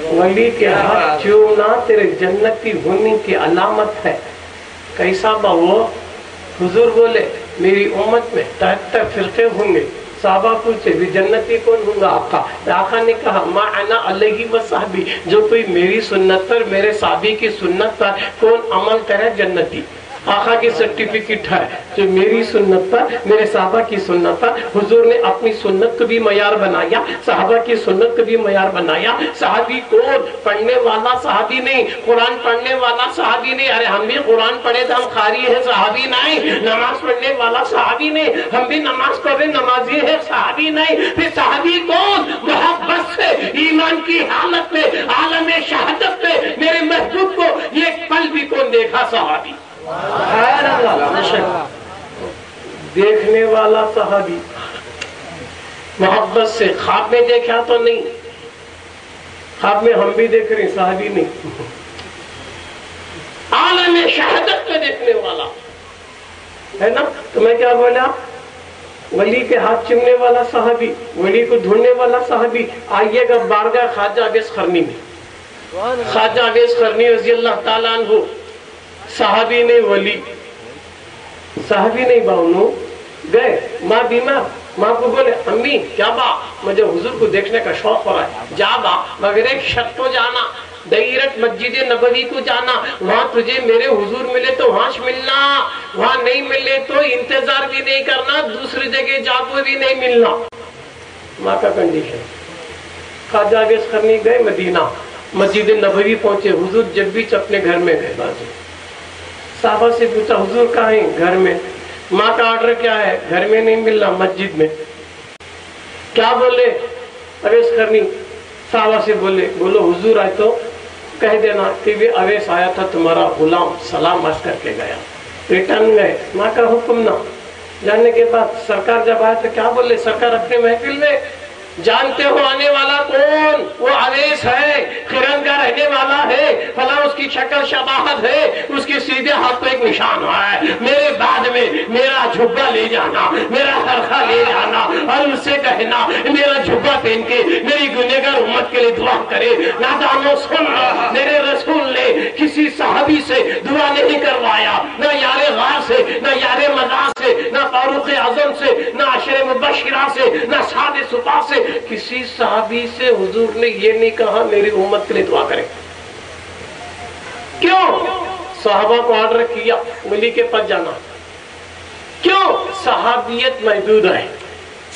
ولی کے ہاتھ چومنا تیرے جنتی ہونے کی علامت ہے. کیسا با وہ؟ حضور بولے میری امت میں 73 فرقے ہوں گے. صحابہ پوچھے بھی جنتی کون ہوں گا آقا؟ آقا نے کہا ما انا علیہ و صحبی، جو کوئی میری سنت پر، میرے صحابی کی سنت پر کون عمل کرے جنتی. آقا کی سرٹیفکیٹ ہے جو میری سنت پر، میرے صحابہ کی سنت پر. حضور نے اپنی سنت کو بھی معیار بنایا، صحابہ کی سنت کو بھی معیار بنایا. صحابی کون؟ پڑھنے والا صحابی نہیں، قرآن پڑھنے والا صحابی نہیں. ارے ہم بھی قرآن پڑھے تو ہم قاری ہیں، صحابی نہیں. نماز پڑھنے والا صحابی نہیں، ہم بھی نماز پڑھے نمازی ہیں، صحابی نہیں. پھر صحابی کون؟ محبت سے ایمان کی حالت میں عالم شہادت میں میرے محبوب کو یہ پل بھی کون دیکھا؟ صحابی. دیکھنے والا صحابی. محبت سے خواب میں دیکھا تو نہیں، خواب میں ہم بھی دیکھ رہے ہیں، صحابی نہیں. عالم شہادت میں دیکھنے والا ہے نا. تو میں کیا بولا؟ ولی کے ہاتھ چومنے والا صحابی، ولی کو ڈھونڈنے والا صحابی. آئیے گا بارگاہ خواجہ اویس قرنی میں. خواجہ اویس قرنی رضی اللہ تعالیٰ عنہ صحابی نہیں، ولی. صحابی نہیں باؤنو گئے، ماں بیمار. ماں کو بولے امی کیا با مجھے حضور کو دیکھنے کا شوق ہو رہا ہے. جا با مگر ایک شرط کو جانا، دائرت مسجد نبوی کو جانا. وہاں تجھے میرے حضور ملے تو وہاں ملنا، وہاں نہیں ملے تو انتظار بھی نہیں کرنا، دوسری جگہ جا کو بھی نہیں ملنا. ماں کا کنڈیشن. خواجہ اویس قرنی گئے مدینہ، مسجد نبوی پہنچے. حضور جب بھی اپنے گھر میں گئے. بازو صحابہ سے پوچھا حضور کہاں ہیں؟ گھر میں. ماں کا آرڈر کیا ہے؟ گھر میں نہیں ملنا، مسجد میں. کیا بولے اویس قرنی؟ صحابہ سے بولو حضور آئے تو کہہ دینا کہ بھی اویس آیا تھا تمہارا غلام، سلام عرض کر کے گیا. ریٹرن گئے. ماں کا حکم نہ جاننے کے بعد سرکار جب آئے تو کیا بولے؟ سرکار اپنے محفل میں جانتے ہو آنے والا کون؟ وہ اویس ہے، خرن کا رہنے والا ہے، فلاں اس کی شکل شباہت ہے، اس کے سیدھے ہاتھ پہ ایک نشان ہے. میرے بعد میں میرا جھبا لے جانا، میرا خرخہ لے جانا اور اس سے کہنا میرا جھبا پہن کے میری گنہگار امت کے لیے دعا کرے. نادانو سن، میرے رسول نے کسی صحابی سے دعا نہیں کروایا، نہ یار غار سے، نہ یار مزار سے، نہ فاروق اعظم سے، نہ عشر مبشرہ سے، نہ سعد سپاہ سے. کسی صحابی سے حضور نے یہ نہیں کہا میری امت کے لیے دعا کرے. کیوں؟ صحابہ کو آرڈر کیا ولی کے پاس جانا. کیوں؟ صحابیت محدود ہے،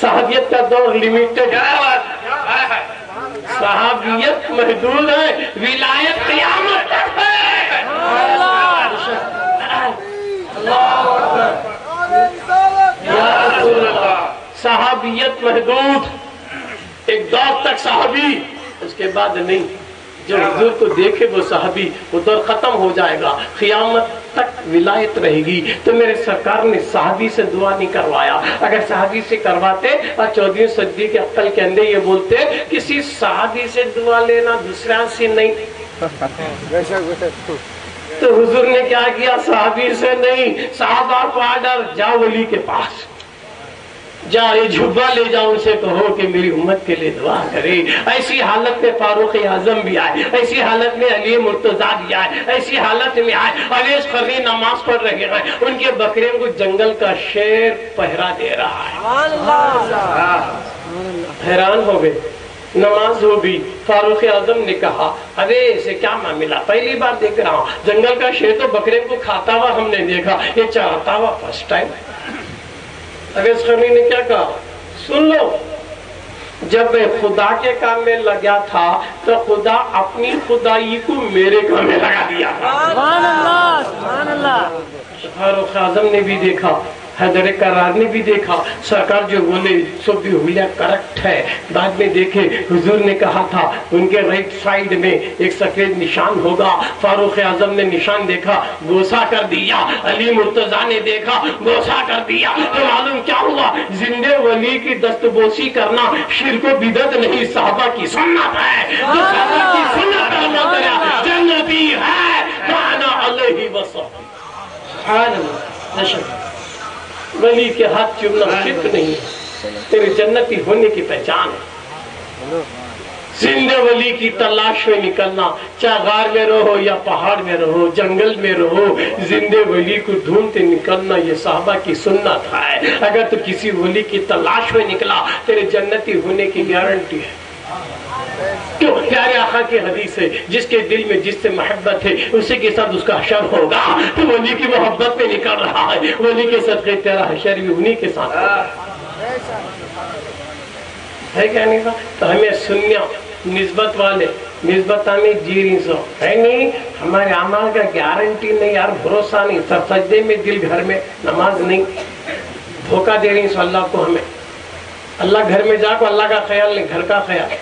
صحابیت کا دور لیمیٹڈ ہے، صحابیت محدود ہے، ولایت قیامت تک ہے. یا رسول اللہ. صحابیت محدود، ایک دور تک صحابی، اس کے بعد نہیں. جو حضور کو دیکھے وہ صحابی، وہ دور ختم ہو جائے گا، قیامت تک ولایت رہے گی. تو میرے سرکار نے صحابی سے دعا نہیں کروایا. اگر صحابی سے کرواتے اور 14ویں صدی کے عقل کے اندر یہ بولتے کسی صحابی سے دعا لینا دوسرا سے نہیں. تو حضور نے کیا کیا؟ صحابی سے نہیں، صحابہ کو آرڈر، جا ولی کے پاس جا، یہ جھبا لے جاؤ، ان سے کہو کہ میری امت کے لیے دعا کرے. ایسی حالت میں فاروق اعظم بھی آئے، ایسی حالت میں علی مرتضیٰ بھی آئے، ایسی حالت میں آئے. اویس قرنی نماز پڑھ رہے ہیں، ان کے بکرے کو جنگل کا شیر پہرا دے رہا ہے. حیران ہو گئے. نماز ہو گئی. فاروق اعظم نے کہا ارے اسے کیا معاملہ؟ پہلی بار دیکھ رہا ہوں. جنگل کا شیر تو بکرے کو کھاتا ہوا ہم نے دیکھا، یہ چراتا ہوا فرسٹ ٹائم. اویس قرنی نے کیا کہا؟ سن لو، جب میں خدا کے کام میں لگا تھا تو خدا اپنی خدائی کو میرے کام میں لگا دیا. سبحان اللہ، سبحان اللہ. فاروق اعظم نے بھی دیکھا، حیدر کرار نے بھی دیکھا. سرکار جو بولے سو بھی ہویا کریکٹ ہے. بعد میں دیکھے حضور نے کہا تھا ان کے رائٹ سائیڈ میں ایک سفید نشان ہوگا. فاروق اعظم نے نشان دیکھا، گوسا کر دیا. علی مرتضیٰ نے دیکھا، گوسا کر دیا. تو معلوم کیا ہوا؟ زندے ولی کی دستبوسی کرنا شرک و بدعت نہیں، صحابہ کی سنت ہے. جو صحابہ کی سنت ہے جنتی ہے. کانا علیہ وسلم. سبحان اللہ. ولی کے ہاتھ چومنا شرک نہیں ہے، تیرے جنتی ہونے کی پہچان ہے. زندہ ولی کی تلاش میں نکلنا، چاہے غار میں رہو یا پہاڑ میں رہو، جنگل میں رہو، زندہ ولی کو ڈھونڈتے نکلنا یہ صحابہ کی سنت ہے۔ اگر تو کسی ولی کی تلاش میں نکلا تیرے جنتی ہونے کی گارنٹی ہے۔ کیوں؟ پیارے آقا کی حدیث ہے، جس کے دل میں جس سے محبت ہے اسی کے ساتھ اس کا حشر ہوگا۔ تو ولی کی محبت میں نکل رہا ہے، ولی کے صدقے تیرا حشر بھی انہی کے ساتھ ہے کیا نہیں تھا؟ تو ہمیں سنیا نسبت والے نسبت ہمیں جی رہی سو ہے نہیں، ہمارے اعمال کا گارنٹی نہیں یار، بھروسہ نہیں، سب سجدے میں دل گھر میں نماز نہیں، دھوکہ دے رہی سو اللہ کو۔ ہمیں اللہ گھر میں جا کو اللہ کا خیال نہیں، گھر کا خیال۔